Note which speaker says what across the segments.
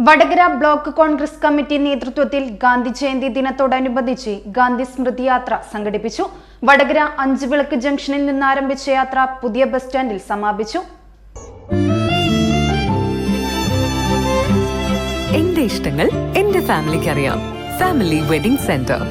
Speaker 1: Vadakara block Congress committee നേതൃത്വത്തിൽ ഗാന്ധി ജയന്തി ദിനത്തോടനുബന്ധിച്ച് ഗാന്ധി സ്മൃതി യാത്ര സംഘടിപ്പിച്ചു. വടകര അഞ്ചുവിളക്ക് ജംഗ്ഷനിൽ നിന്ന് ആരംഭിച്ച യാത്ര പുതിയ ബസ് സ്റ്റാൻഡിൽ സമാപിച്ചു.
Speaker 2: എന്റെ ഇഷ്ടങ്ങൾ എന്റെ ഫാമിലിക്ക് അറിയാം. Family wedding centre.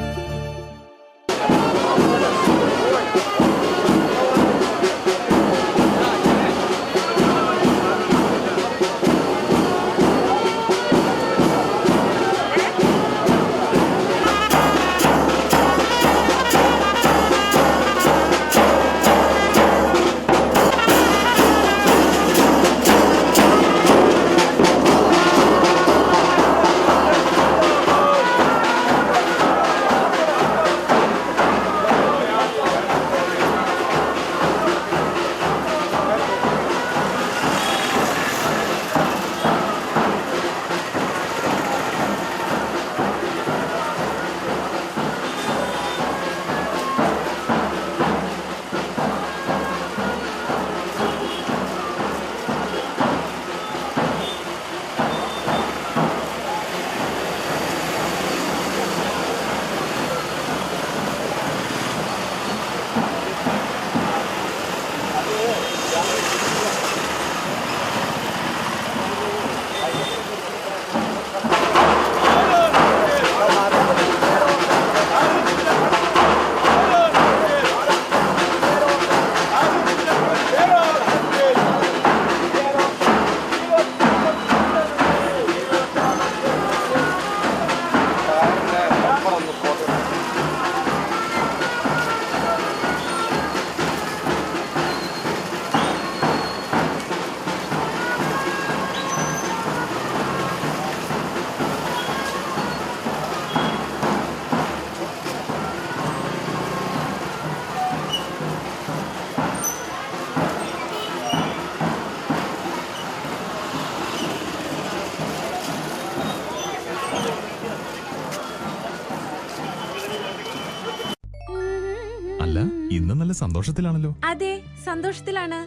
Speaker 3: അല്ല, ഇന്ന് നല്ല സന്തോഷത്തിലാണല്ലോ.
Speaker 4: അതെ, സന്തോഷത്തിലാണ്.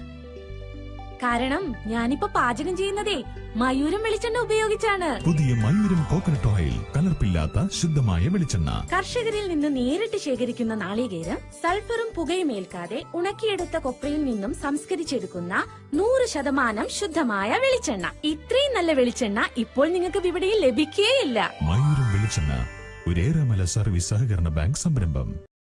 Speaker 4: കാരണം ഞാനിപ്പോ പാചകം ചെയ്യുന്നതേ മയൂരം വെളിച്ചെണ്ണ ഉപയോഗിച്ചാണ്.
Speaker 3: പുതിയ മയൂരം കോക്കനട്ട് ഓയിൽ, കലർപ്പില്ലാത്ത ശുദ്ധമായ വെളിച്ചെണ്ണ.
Speaker 4: കർഷകരിൽ നിന്ന് നേരിട്ട് ശേഖരിക്കുന്ന നാളികേരം സൾഫറും പുകയും ഏൽക്കാതെ ഉണക്കിയെടുത്ത കൊപ്രയിൽ നിന്നും സംസ്കരിച്ചെടുക്കുന്ന 100% ശുദ്ധമായ വെളിച്ചെണ്ണ. ഇത്രയും നല്ല വെളിച്ചെണ്ണ ഇപ്പോൾ നിങ്ങൾക്ക് വിപണിയിൽ ലഭിക്കുകയില്ല.
Speaker 3: മയൂരം വെളിച്ചെണ്ണ, ഒരു ഏറെമല സർവീസ് സഹകരണ ബാങ്ക് സംരംഭം.